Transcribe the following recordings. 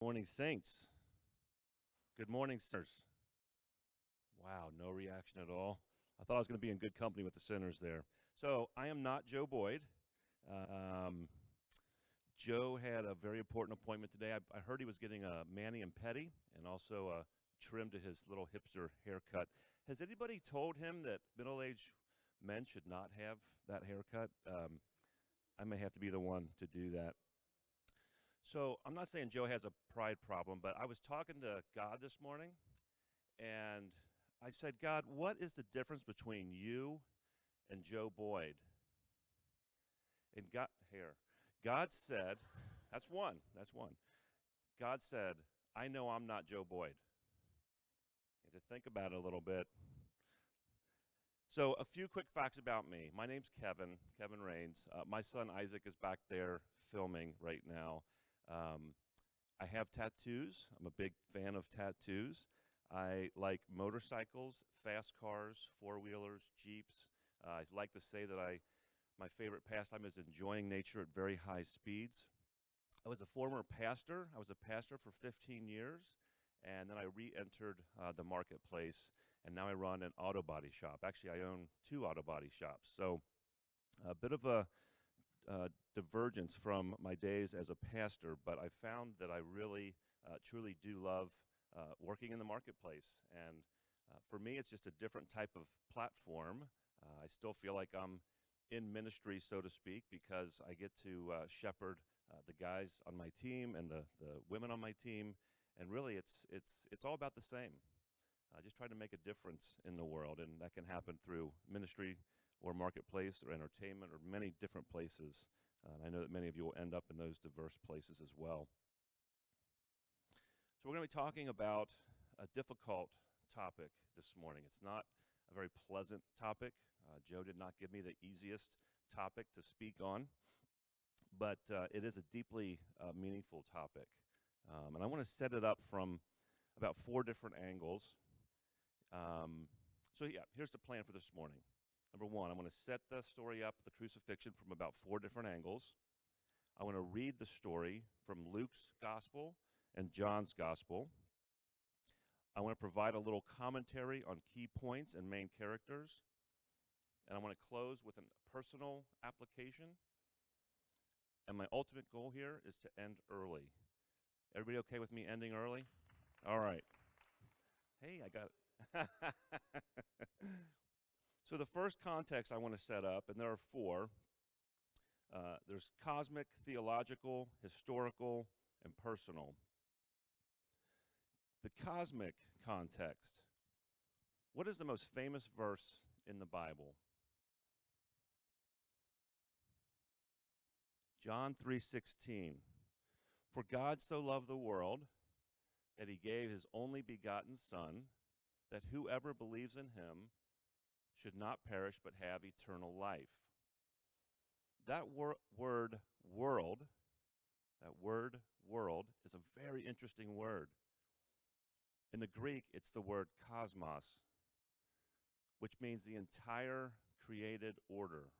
Morning, saints. Good morning, sinners. Wow, no reaction at all. I thought I was going to be in good company with the sinners there. So I am not Joe Boyd. Um, Joe had a very important appointment today. I heard he was getting a mani and pedi and also a trim to his little hipster haircut. Has anybody told him that middle-aged men should not have that haircut? I may have to be the one to do that. So I'm not saying Joe has a pride problem, but I was talking to God this morning, and I said, God, what is the difference between you and Joe Boyd? And God said, that's one. That's one. God said, I know I'm not Joe Boyd. You have to think about it a little bit. So a few quick facts about me. My name's Kevin Rains. My son Isaac is back there filming right now. Um, I have tattoos. I'm a big fan of tattoos. I like motorcycles, fast cars, four-wheelers, Jeeps. I like to say that my favorite pastime is enjoying nature at very high speeds. I was a former pastor. I was a pastor for 15 years, and then I re-entered the marketplace, and now I run an auto body shop. Actually, I own two auto body shops. So a bit of a divergence from my days as a pastor, but I found that I really, truly do love working in the marketplace. And for me, it's just a different type of platform. I still feel like I'm in ministry, so to speak, because I get to shepherd the guys on my team and the women on my team. And really, it's all about the same. Just trying to make a difference in the world, and that can happen through ministry or marketplace or entertainment or many different places. I know that many of you will end up in those diverse places as well. So we're going to be talking about a difficult topic this morning. It's not a very pleasant topic. Joe did not give me the easiest topic to speak on, but it is a deeply meaningful topic. And I want to set it up from about four different angles. So yeah, here's the plan for this morning. Number one, I'm going to set the story up, the crucifixion, from about four different angles. I want to read the story from Luke's gospel and John's gospel. I want to provide a little commentary on key points and main characters. And I want to close with a personal application. And my ultimate goal here is to end early. Everybody okay with me ending early? All right. Hey, I got it. So the first context I want to set up, and there are four, there's cosmic, theological, historical, and personal. The cosmic context. What is the most famous verse in the Bible? John 3:16. For God so loved the world that he gave his only begotten Son, that whoever believes in him should not perish but have eternal life. That word world, is a very interesting word. In the Greek, it's the word cosmos, which means the entire created order.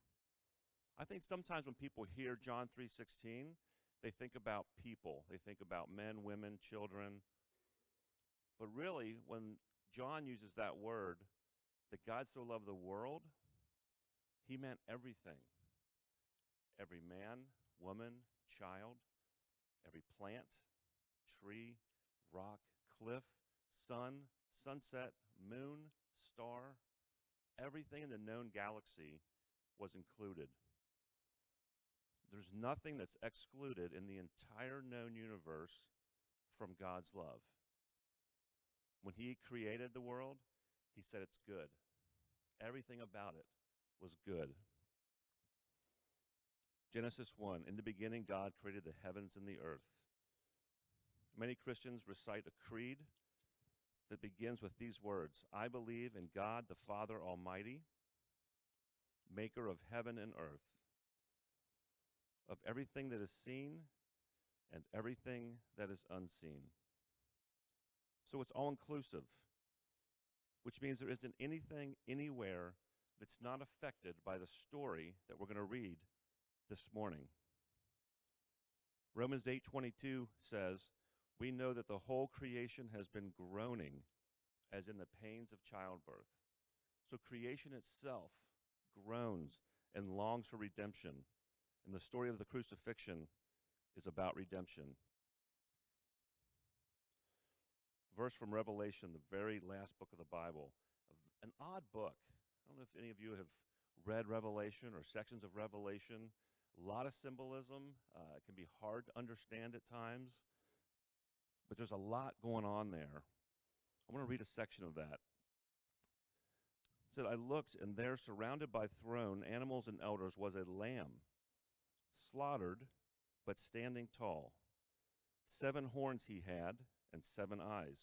I think sometimes when people hear John 3:16, they think about people. They think about men, women, children. But really, when John uses that word, that God so loved the world, he meant everything. Every man, woman, child, every plant, tree, rock, cliff, sun, sunset, moon, star, everything in the known galaxy was included. There's nothing that's excluded in the entire known universe from God's love. When he created the world, he said it's good. Everything about it was good. Genesis 1, in the beginning, God created the heavens and the earth. Many Christians recite a creed that begins with these words: I believe in God the Father Almighty, maker of heaven and earth, of everything that is seen and everything that is unseen. So it's all-inclusive, which means there isn't anything anywhere that's not affected by the story that we're going to read this morning. Romans 8:22 says, We know that the whole creation has been groaning as in the pains of childbirth. So creation itself groans and longs for redemption. And the story of the crucifixion is about redemption. Verse from Revelation, the very last book of the Bible, an odd book. I don't know if any of you have read Revelation or sections of Revelation. A lot of symbolism. It can be hard to understand at times, but there's a lot going on there. I want to read a section of that. It said, I looked, and there, surrounded by throne, animals and elders, was a lamb, slaughtered, but standing tall. 7 horns he had, and 7 eyes.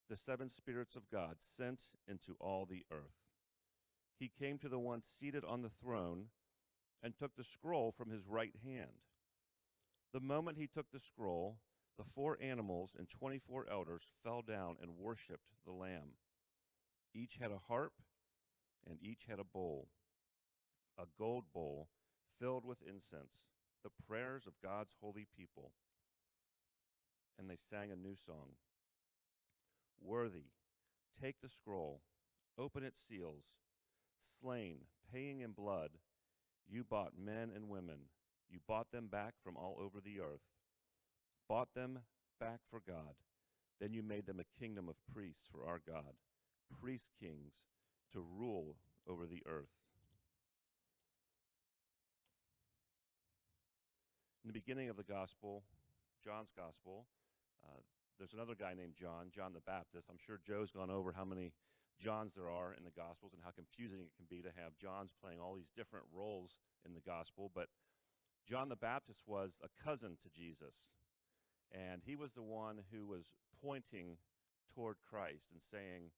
The 7 spirits of God sent into all the earth. He came to the one seated on the throne and took the scroll from his right hand. The moment he took the scroll, the 4 animals and 24 elders fell down and worshipped the Lamb. Each had a harp, and each had a bowl, a gold bowl filled with incense, the prayers of God's holy people. And they sang a new song. Worthy, take the scroll, open its seals. Slain, paying in blood, you bought men and women. You bought them back from all over the earth. Bought them back for God. Then you made them a kingdom of priests for our God, priest kings to rule over the earth. In the beginning of the gospel, John's gospel, there's another guy named John, John the Baptist. I'm sure Joe's gone over how many Johns there are in the Gospels and how confusing it can be to have Johns playing all these different roles in the Gospel. But John the Baptist was a cousin to Jesus, and he was the one who was pointing toward Christ and saying,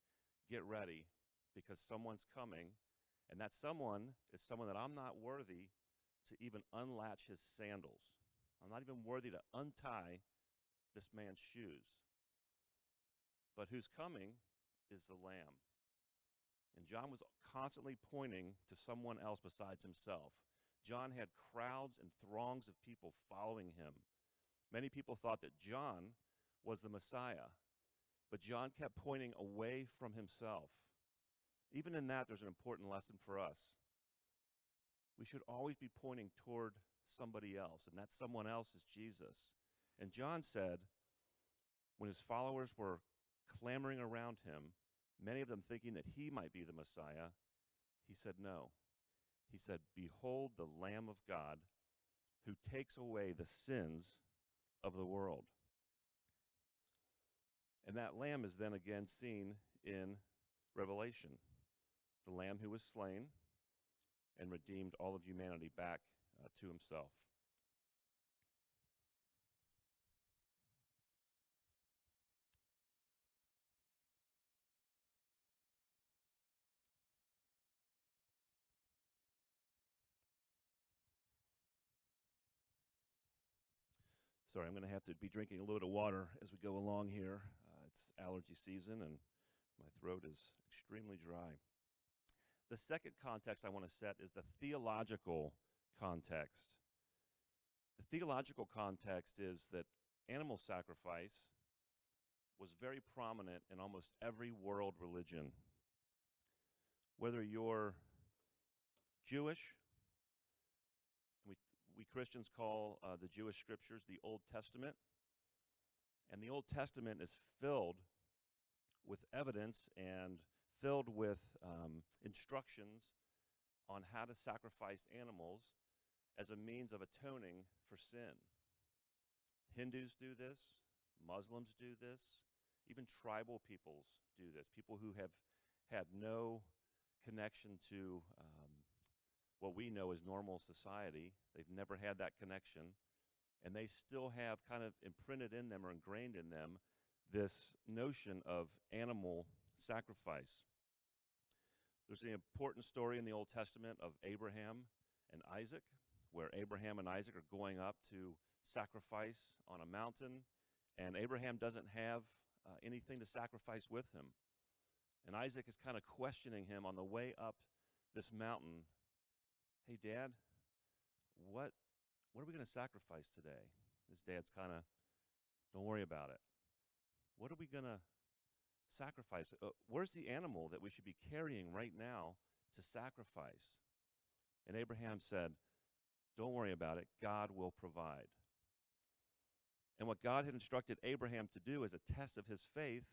get ready, because someone's coming, and that someone is someone that I'm not worthy to even unlatch his sandals. I'm not even worthy to untie this man's shoes. But who's coming is the Lamb. And John was constantly pointing to someone else besides himself. John had crowds and throngs of people following him. Many people thought that John was the Messiah, but John kept pointing away from himself. Even in that, there's an important lesson for us. We should always be pointing toward somebody else, and that someone else is Jesus. And John said, when his followers were clamoring around him, many of them thinking that he might be the Messiah, he said no. He said, behold the Lamb of God who takes away the sins of the world. And that Lamb is then again seen in Revelation. The Lamb who was slain and redeemed all of humanity back to himself. Sorry, I'm going to have to be drinking a little bit of water as we go along here. It's allergy season, and my throat is extremely dry. The second context I want to set is the theological context. The theological context is that animal sacrifice was very prominent in almost every world religion. Whether you're Jewish, we Christians call the Jewish scriptures the Old Testament. And the Old Testament is filled with evidence and filled with instructions on how to sacrifice animals as a means of atoning for sin. Hindus do this, Muslims do this, even tribal peoples do this, people who have had no connection to what we know as normal society. They've never had that connection, and they still have kind of imprinted in them or ingrained in them this notion of animal sacrifice. There's the important story in the Old Testament of Abraham and Isaac, where Abraham and Isaac are going up to sacrifice on a mountain, and Abraham doesn't have anything to sacrifice with him. And Isaac is kind of questioning him on the way up this mountain. Hey, Dad, what are we going to sacrifice today? His dad's kind of Don't worry about it. What are we going to sacrifice? Where's the animal that we should be carrying right now to sacrifice? And Abraham said, don't worry about it. God will provide. And what God had instructed Abraham to do as a test of his faith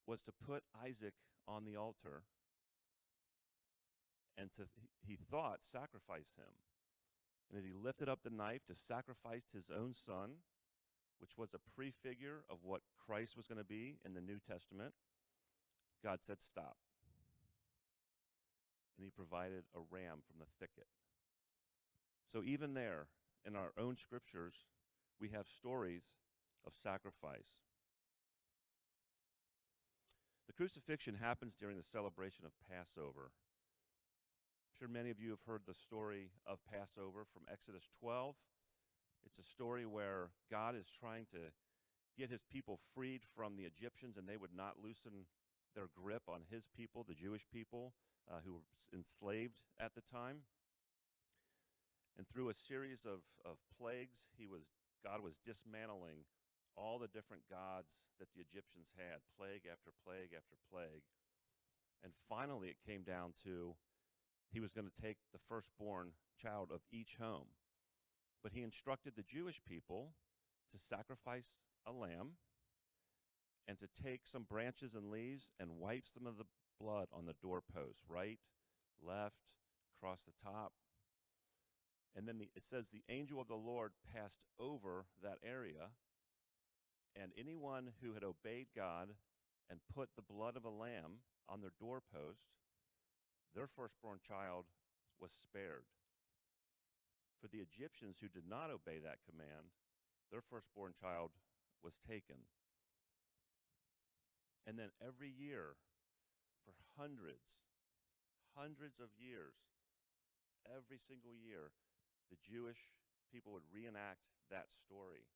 was to put Isaac on the altar and to, he thought, sacrifice him. And as he lifted up the knife to sacrifice his own son, which was a prefigure of what Christ was going to be in the New Testament, God said, stop. And he provided a ram from the thicket. So even there, in our own scriptures, we have stories of sacrifice. The crucifixion happens during the celebration of Passover. I'm sure many of you have heard the story of Passover from Exodus 12. It's a story where God is trying to get his people freed from the Egyptians, and they would not loosen their grip on his people, the Jewish people, who were enslaved at the time. And through a series of plagues, God was dismantling all the different gods that the Egyptians had, plague after plague after plague. And finally it came down to he was going to take the firstborn child of each home. But he instructed the Jewish people to sacrifice a lamb and to take some branches and leaves and wipe some of the blood on the doorpost, right, left, across the top. And then it says the angel of the Lord passed over that area, and anyone who had obeyed God and put the blood of a lamb on their doorpost, their firstborn child was spared. For the Egyptians who did not obey that command, their firstborn child was taken. And then every year, for hundreds of years, every single year, the Jewish people would reenact that story.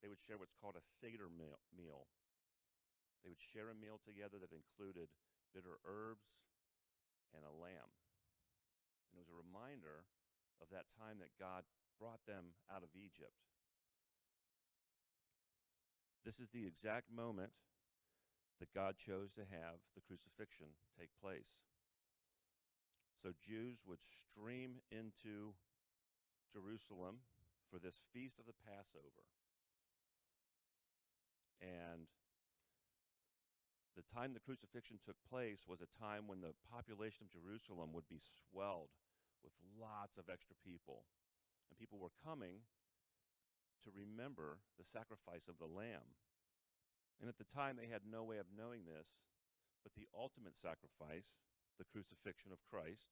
They would share what's called a Seder meal. They would share a meal together that included bitter herbs and a lamb. And it was a reminder of that time that God brought them out of Egypt. This is the exact moment that God chose to have the crucifixion take place. So Jews would stream into Jerusalem for this feast of the Passover. And the time the crucifixion took place was a time when the population of Jerusalem would be swelled with lots of extra people. And people were coming to remember the sacrifice of the lamb. And at the time, they had no way of knowing this, but the ultimate sacrifice, the crucifixion of Christ,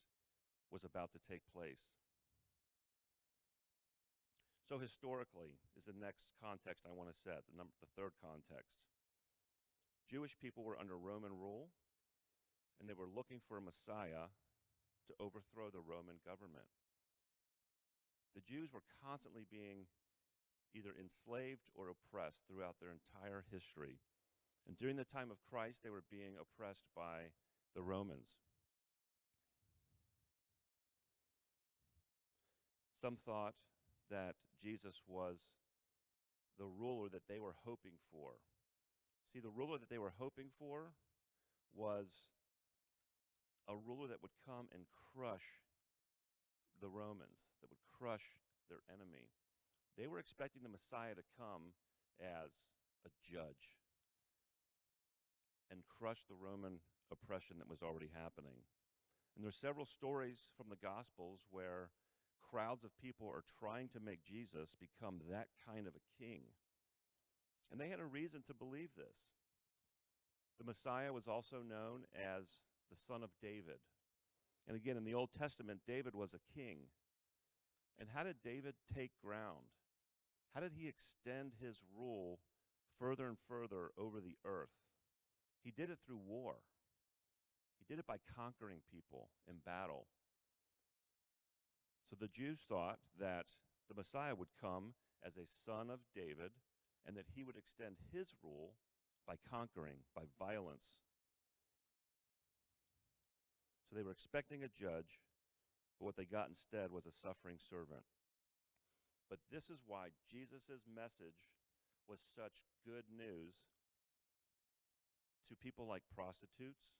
was about to take place. So historically is the next context I want to set, the third context. Jewish people were under Roman rule, and they were looking for a Messiah to overthrow the Roman government. The Jews were constantly being either enslaved or oppressed throughout their entire history. And during the time of Christ, they were being oppressed by the Romans. Some thought that Jesus was the ruler that they were hoping for. See, the ruler that they were hoping for was a ruler that would come and crush the Romans, that would crush their enemy. They were expecting the Messiah to come as a judge and crush the Roman oppression that was already happening. And there's several stories from the Gospels where crowds of people are trying to make Jesus become that kind of a king. And they had a reason to believe this. The Messiah was also known as the Son of David. And again, in the Old Testament, David was a king. And how did David take ground? How did he extend his rule further and further over the earth? He did it through war. He did it by conquering people in battle. So the Jews thought that the Messiah would come as a son of David and that he would extend his rule by conquering, by violence. So they were expecting a judge, but what they got instead was a suffering servant. But this is why Jesus' message was such good news to people like prostitutes,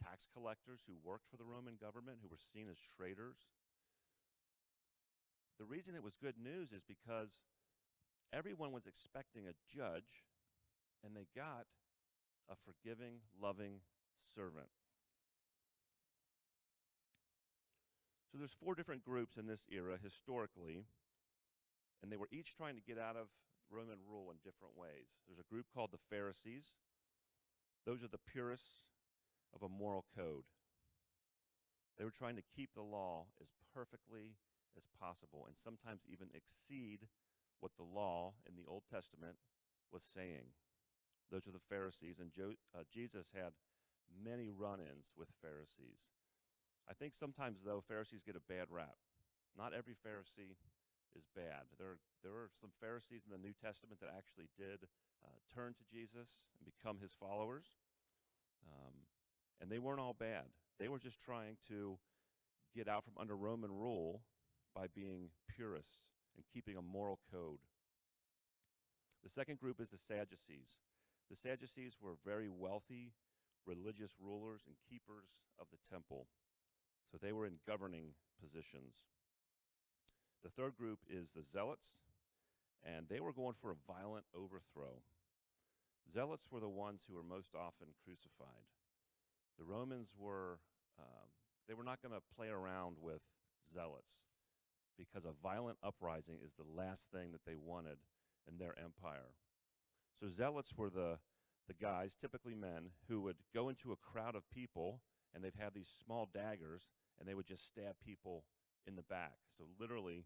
tax collectors who worked for the Roman government, who were seen as traitors. The reason it was good news is because everyone was expecting a judge, and they got a forgiving, loving servant. So there's 4 different groups in this era historically, and they were each trying to get out of Roman rule in different ways. There's a group called the Pharisees. Those are the purists of a moral code. They were trying to keep the law as perfectly as possible, and sometimes even exceed what the law in the Old Testament was saying. Those are the Pharisees, and Jesus had many run-ins with Pharisees. I think sometimes, though, Pharisees get a bad rap. Not every Pharisee is bad. There are some Pharisees in the New Testament that actually did turn to Jesus and become his followers, and they weren't all bad. They were just trying to get out from under Roman rule by being purists and keeping a moral code. The second group is the Sadducees. The Sadducees were very wealthy, religious rulers and keepers of the temple. So they were in governing positions. The third group is the Zealots, and they were going for a violent overthrow. Zealots were the ones who were most often crucified. The Romans were, they were not going to play around with zealots, because a violent uprising is the last thing that they wanted in their empire. So zealots were the guys, typically men, who would go into a crowd of people, and they'd have these small daggers, and they would just stab people in the back. So literally,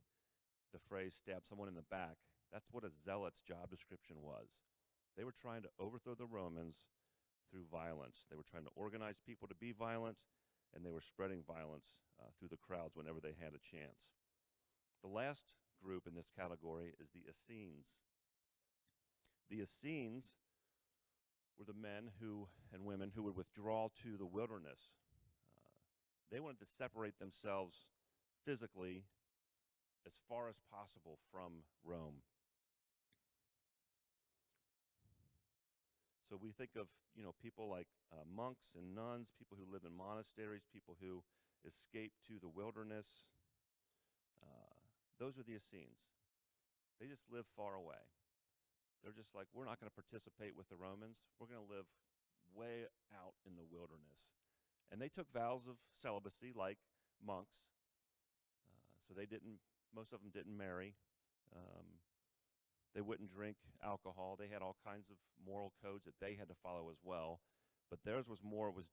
the phrase stab someone in the back, that's what a zealot's job description was. They were trying to overthrow the Romans through violence. They were trying to organize people to be violent, and they were spreading violence through the crowds whenever they had a chance. The last group in this category is the Essenes. The Essenes were the men and women who would withdraw to the wilderness. They wanted to separate themselves physically as far as possible from Rome. So we think of, people like monks and nuns, people who live in monasteries, people who escape to the wilderness. Those are the Essenes. They just live far away. They're just like, we're not going to participate with the Romans. We're going to live way out in the wilderness. And they took vows of celibacy like monks. So most of them didn't marry. They wouldn't drink alcohol. They had all kinds of moral codes that they had to follow as well. But theirs was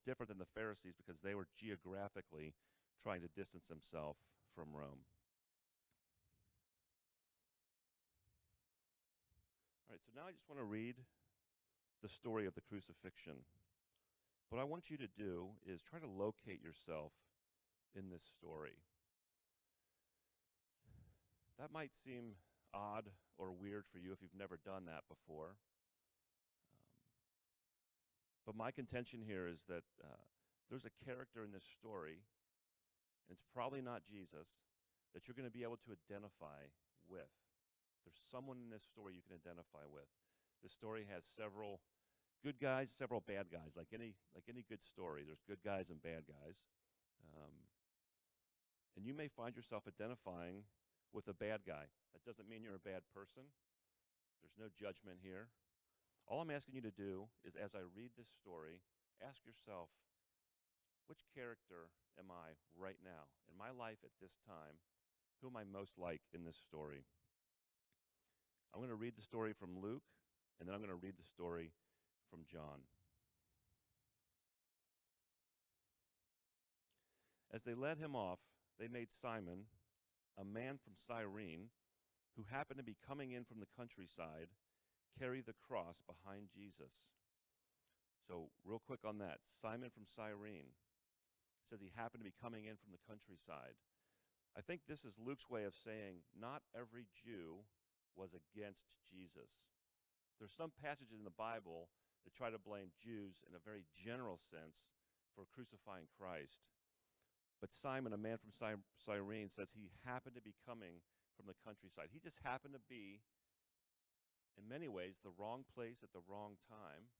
different than the Pharisees, because they were geographically trying to distance themselves from Rome. All right, so now I just want to read the story of the crucifixion. What I want you to do is try to locate yourself in this story. That might seem odd or weird for you if you've never done that before. But my contention here is that there's a character in this story, and it's probably not Jesus, that you're going to be able to identify with. There's someone in this story you can identify with. This story has several good guys, several bad guys. Like any good story, there's good guys and bad guys. And you may find yourself identifying with a bad guy. That doesn't mean you're a bad person. There's no judgment here. All I'm asking you to do is, as I read this story, ask yourself, which character am I right now in my life at this time? Who am I most like in this story? I'm going to read the story from Luke, and then I'm going to read the story from John. As they led him off, they made Simon, a man from Cyrene, who happened to be coming in from the countryside, carry the cross behind Jesus. So real quick on that, Simon from Cyrene says he happened to be coming in from the countryside. I think this is Luke's way of saying not every Jew was against Jesus. There's some passages in the Bible that try to blame Jews in a very general sense for crucifying Christ. But Simon, a man from Cyrene, says he happened to be coming from the countryside. He just happened to be In many ways, the wrong place at the wrong time,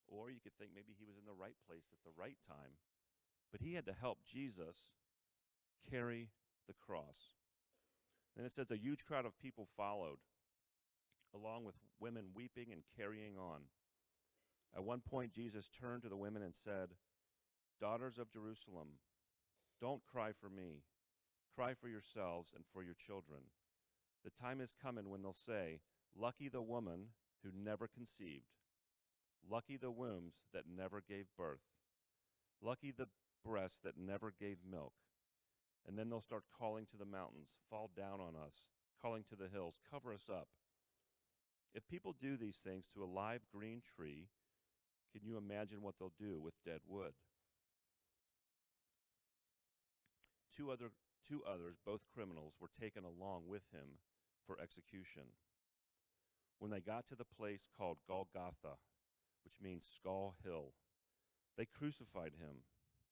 or you could think maybe he was in the right place at the right time, but he had to help Jesus carry the cross. And it says a huge crowd of people followed, along with women weeping and carrying on. At one point, Jesus turned to the women and said, "Daughters of Jerusalem, don't cry for me. Cry for yourselves and for your children. The time is coming when they'll say, 'Lucky the woman who never conceived. Lucky the wombs that never gave birth. Lucky the breasts that never gave milk.' And then they'll start calling to the mountains, 'Fall down on us,' calling to the hills, 'Cover us up.' If people do these things to a live green tree, can you imagine what they'll do with dead wood?" Two others, both criminals, were taken along with him for execution. When they got to the place called Golgotha, which means Skull Hill, they crucified him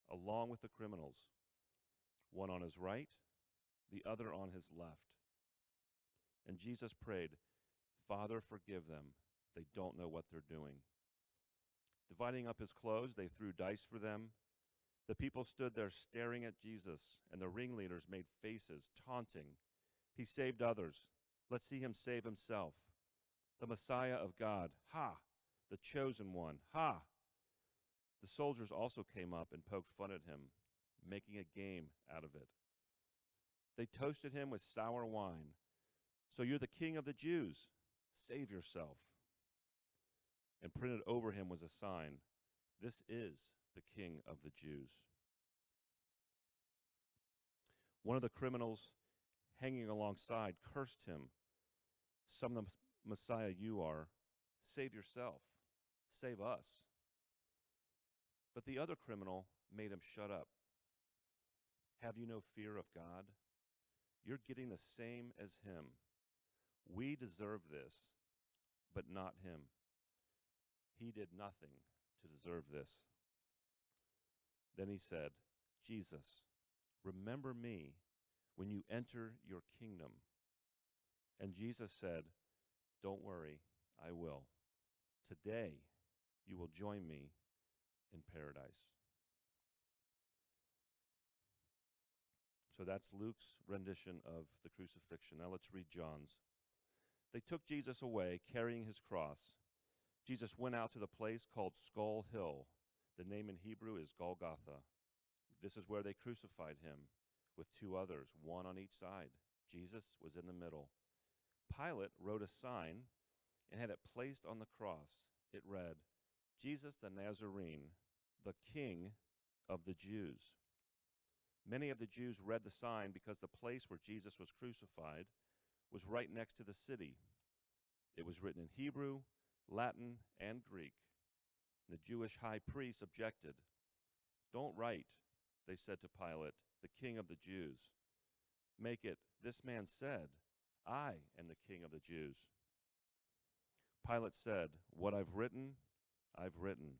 along with the criminals, one on his right, the other on his left. And Jesus prayed, "Father, forgive them. They don't know what they're doing." Dividing up his clothes, they threw dice for them. The people stood there staring at Jesus, and the ringleaders made faces, taunting, "He saved others. Let's see him save himself. The Messiah of God. Ha! The chosen one. Ha!" The soldiers also came up and poked fun at him, making a game out of it. They toasted him with sour wine. "So you're the king of the Jews. Save yourself." And printed over him was a sign, "This is the King of the Jews." One of the criminals hanging alongside cursed him, "Some of the Messiah you are. Save yourself. Save us." But the other criminal made him shut up. "Have you no fear of God? You're getting the same as him. We deserve this, but not him. He did nothing to deserve this." Then he said, "Jesus, remember me when you enter your kingdom." And Jesus said, "Don't worry, I will. Today you will join me in paradise." So that's Luke's rendition of the crucifixion. Now let's read John's. They took Jesus away, carrying his cross. Jesus went out to the place called Skull Hill. The name in Hebrew is Golgotha. This is where they crucified him, with two others, one on each side. Jesus was in the middle. Pilate wrote a sign and had it placed on the cross. It read, "Jesus the Nazarene, the King of the Jews." Many of the Jews read the sign because the place where Jesus was crucified was right next to the city. It was written in Hebrew, Latin, and Greek. The Jewish high priests objected. "Don't write," they said to Pilate, "the King of the Jews. Make it, 'This man said, I am the King of the Jews.'" Pilate said, "What I've written, I've written."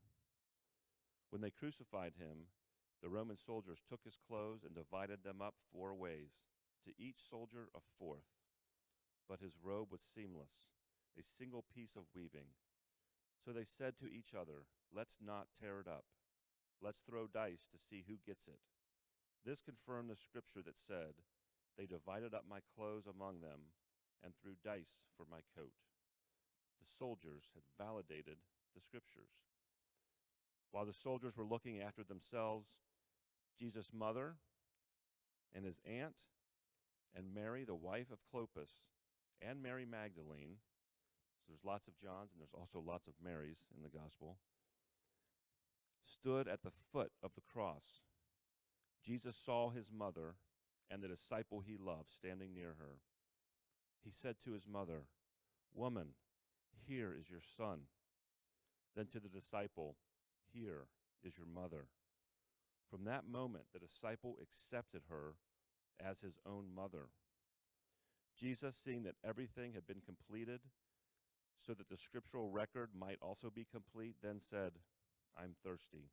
When they crucified him, the Roman soldiers took his clothes and divided them up 4 ways, to each soldier a fourth. But his robe was seamless, a single piece of weaving. So they said to each other, "Let's not tear it up. Let's throw dice to see who gets it." This confirmed the scripture that said, "They divided up my clothes among them and threw dice for my coat." The soldiers had validated the scriptures. While the soldiers were looking after themselves, Jesus' mother and his aunt and Mary, the wife of Clopas, and Mary Magdalene, so there's lots of Johns and there's also lots of Marys in the gospel, stood at the foot of the cross. Jesus saw his mother and the disciple he loved standing near her. He said to his mother, "Woman, here is your son." Then to the disciple, "Here is your mother." From that moment, the disciple accepted her as his own mother. Jesus, seeing that everything had been completed, so that the scriptural record might also be complete, then said, "I'm thirsty."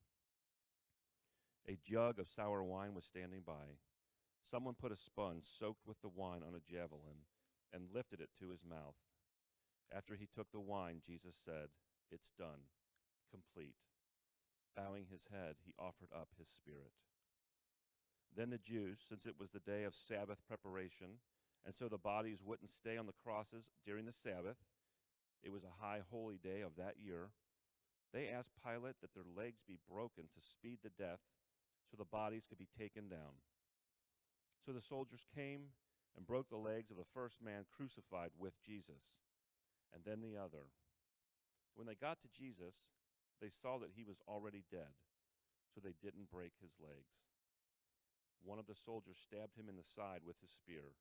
A jug of sour wine was standing by. Someone put a sponge soaked with the wine on a javelin and lifted it to his mouth. After he took the wine, Jesus said, "It's done, complete." Bowing his head, he offered up his spirit. Then the Jews, since it was the day of Sabbath preparation, and so the bodies wouldn't stay on the crosses during the Sabbath, it was a high holy day of that year, they asked Pilate that their legs be broken to speed the death so the bodies could be taken down. So the soldiers came and broke the legs of the first man crucified with Jesus, and then the other. When they got to Jesus, they saw that he was already dead, so they didn't break his legs. One of the soldiers stabbed him in the side with his spear.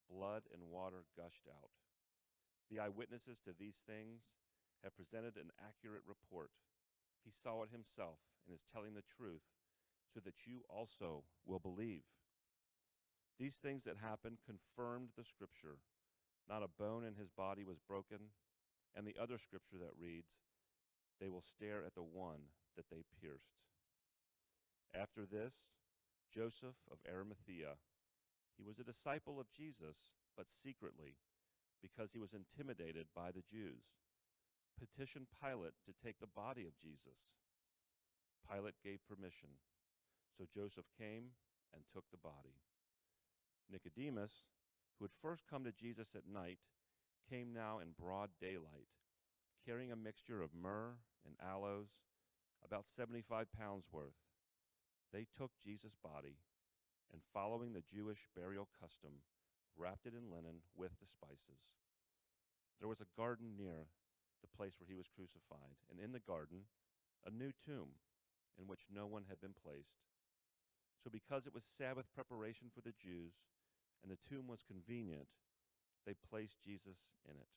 Blood and water gushed out. The eyewitnesses to these things have presented an accurate report. He saw it himself and is telling the truth so that you also will believe. These things that happened confirmed the scripture. Not a bone in his body was broken. And the other scripture that reads, "They will stare at the one that they pierced." After this, Joseph of Arimathea, he was a disciple of Jesus, but secretly, because he was intimidated by the Jews, petitioned Pilate to take the body of Jesus. Pilate gave permission, so Joseph came and took the body. Nicodemus, who had first come to Jesus at night, came now in broad daylight, carrying a mixture of myrrh and aloes, about 75 pounds worth. They took Jesus' body and, following the Jewish burial custom, wrapped it in linen with the spices. There was a garden near the place where he was crucified, and in the garden a new tomb in which no one had been placed. So because it was Sabbath preparation for the Jews, and the tomb was convenient, they placed Jesus in it.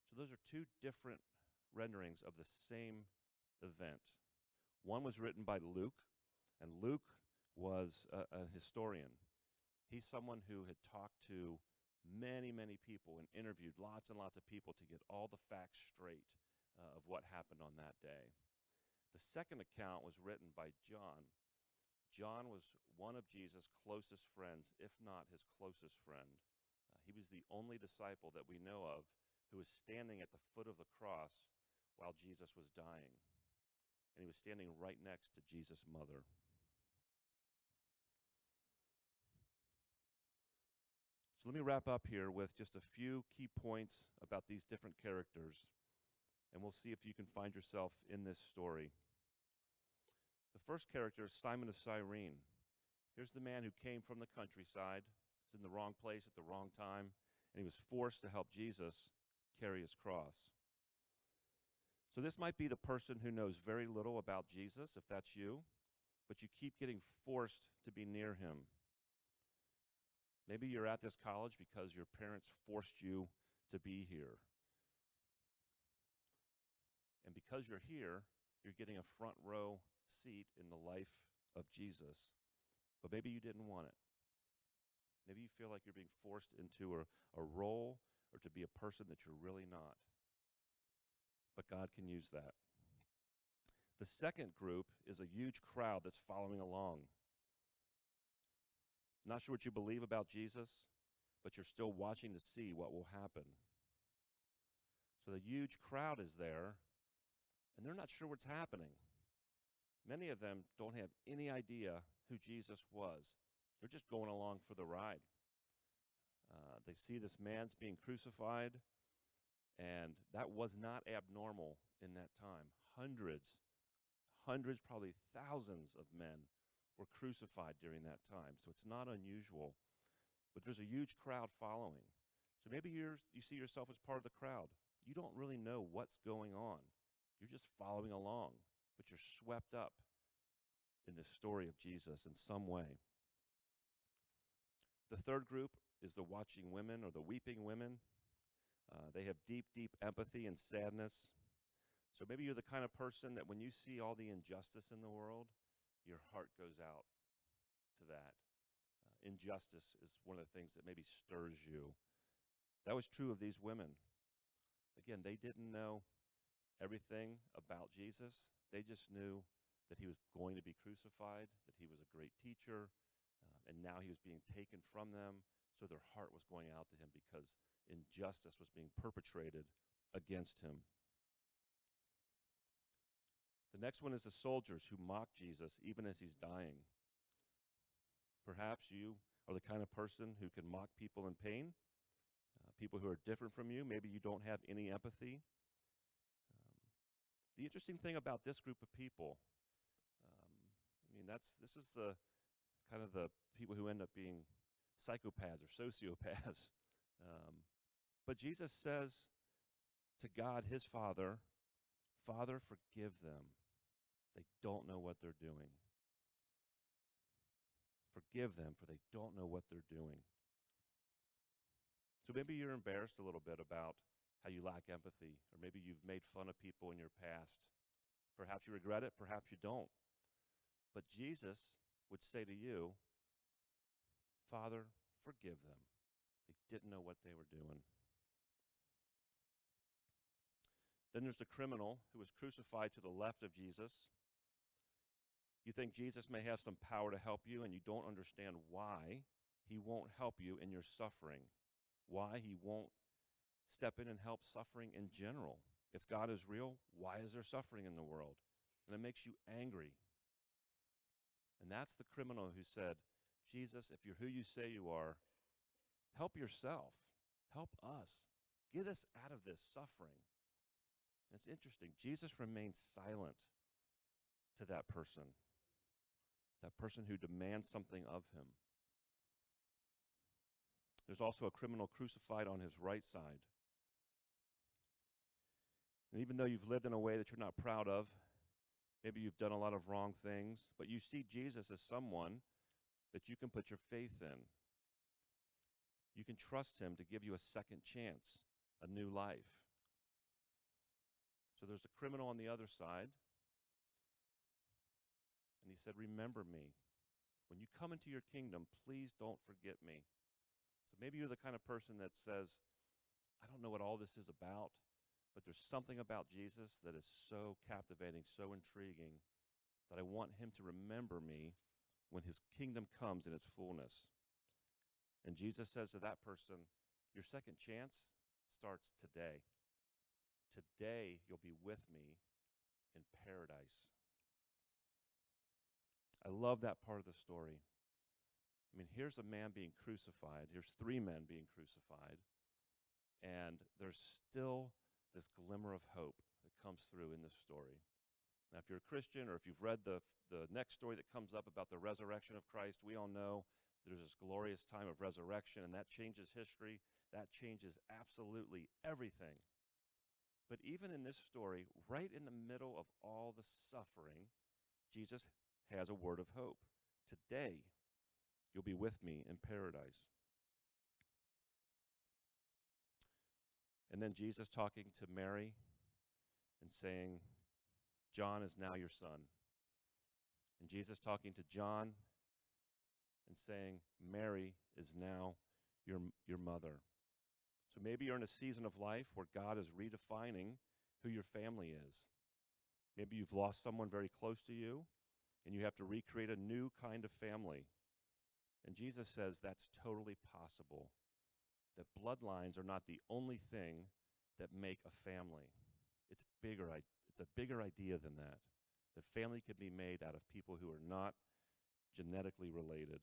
So those are two different renderings of the same event. One was written by Luke, and Luke was a historian. He's someone who had talked to many, many people and interviewed lots and lots of people to get all the facts straight of what happened on that day. The second account was written by John. John was one of Jesus' closest friends, if not his closest friend. He was the only disciple that we know of who was standing at the foot of the cross while Jesus was dying. And he was standing right next to Jesus' mother. So let me wrap up here with just a few key points about these different characters, and we'll see if you can find yourself in this story. The first character is Simon of Cyrene. Here's the man who came from the countryside, was in the wrong place at the wrong time, and he was forced to help Jesus carry his cross. So this might be the person who knows very little about Jesus, if that's you, but you keep getting forced to be near him. Maybe you're at this college because your parents forced you to be here. And because you're here, you're getting a front row seat in the life of Jesus. But maybe you didn't want it. Maybe you feel like you're being forced into a role or to be a person that you're really not. But God can use that. The second group is a huge crowd that's following along. Not sure what you believe about Jesus, but you're still watching to see what will happen. So the huge crowd is there, and they're not sure what's happening. Many of them don't have any idea who Jesus was. They're just going along for the ride. They see this man's being crucified, and that was not abnormal in that time. Hundreds, probably thousands of men were crucified during that time. So it's not unusual. But there's a huge crowd following. So maybe you see yourself as part of the crowd. You don't really know what's going on. You're just following along, but you're swept up in the story of Jesus in some way. The third group is the watching women or the weeping women. They have deep, deep empathy and sadness. So maybe you're the kind of person that when you see all the injustice in the world, your heart goes out to that. Injustice is one of the things that maybe stirs you. That was true of these women. Again, they didn't know everything about Jesus. They just knew that he was going to be crucified, that he was a great teacher, and now he was being taken from them. So their heart was going out to him because injustice was being perpetrated against him. The next one is the soldiers who mock Jesus even as he's dying. Perhaps you are the kind of person who can mock people in pain, people who are different from you. Maybe you don't have any empathy. The interesting thing about this group of people, this is the kind of the people who end up being psychopaths or sociopaths. But Jesus says to God, his Father, Father, forgive them. They don't know what they're doing. Forgive them, for they don't know what they're doing. So maybe you're embarrassed a little bit about how you lack empathy, or maybe you've made fun of people in your past. Perhaps you regret it, perhaps you don't. But Jesus would say to you, Father, forgive them. They didn't know what they were doing. Then there's the criminal who was crucified to the left of Jesus. You think Jesus may have some power to help you, and you don't understand why he won't help you in your suffering, why he won't step in and help suffering in general. If God is real, why is there suffering in the world? And it makes you angry. And that's the criminal who said, Jesus, if you're who you say you are, help yourself. Help us. Get us out of this suffering. And it's interesting. Jesus remained silent to that person who demands something of him. There's also a criminal crucified on his right side. And even though you've lived in a way that you're not proud of, maybe you've done a lot of wrong things, but you see Jesus as someone that you can put your faith in. You can trust him to give you a second chance, a new life. So there's a criminal on the other side. And he said, remember me. When you come into your kingdom, please don't forget me. So maybe you're the kind of person that says, I don't know what all this is about, but there's something about Jesus that is so captivating, so intriguing, that I want him to remember me when his kingdom comes in its fullness. And Jesus says to that person, your second chance starts today. Today, you'll be with me in paradise. I love that part of the story. I mean, here's a man being crucified. Here's three men being crucified. And there's still this glimmer of hope that comes through in this story. Now, if you're a Christian, or if you've read the next story that comes up about the resurrection of Christ, we all know there's this glorious time of resurrection, and that changes history. That changes absolutely everything. But even in this story, right in the middle of all the suffering, Jesus has a word of hope. Today, you'll be with me in paradise. And then Jesus talking to Mary and saying, John is now your son. And Jesus talking to John and saying, Mary is now your mother. So maybe you're in a season of life where God is redefining who your family is. Maybe you've lost someone very close to you, and you have to recreate a new kind of family. And Jesus says that's totally possible, that bloodlines are not the only thing that make a family. It's a bigger idea than that. The family can be made out of people who are not genetically related.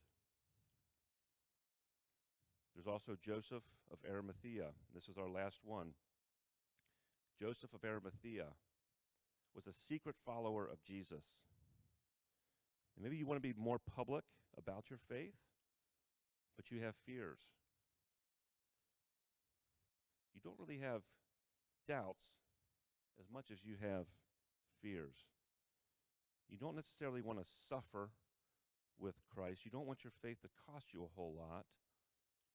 There's also Joseph of Arimathea. This is our last one. Joseph of Arimathea was a secret follower of Jesus. And maybe you want to be more public about your faith, but you have fears. You don't really have doubts as much as you have fears. You don't necessarily want to suffer with Christ. You don't want your faith to cost you a whole lot.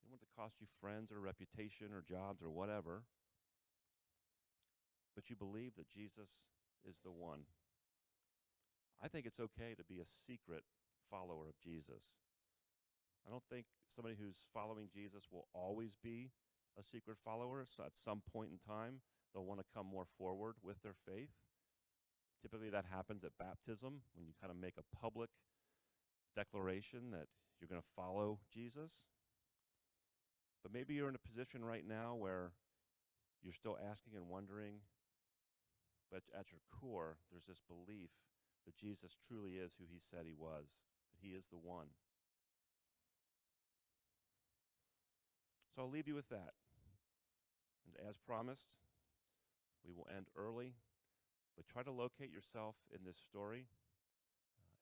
You don't want it to cost you friends or reputation or jobs or whatever. But you believe that Jesus is the one. I think it's okay to be a secret follower of Jesus. I don't think somebody who's following Jesus will always be a secret follower. So at some point in time, they'll want to come more forward with their faith. Typically that happens at baptism, when you kind of make a public declaration that you're going to follow Jesus. But maybe you're in a position right now where you're still asking and wondering, but at your core, there's this belief that Jesus truly is who he said he was, that he is the one. So I'll leave you with that. And as promised, we will end early, but try to locate yourself in this story.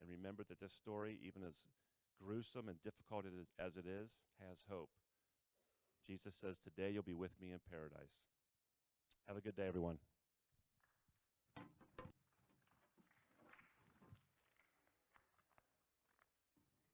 And remember that this story, even as gruesome and difficult as it is, has hope. Jesus says, today you'll be with me in paradise. Have a good day, everyone.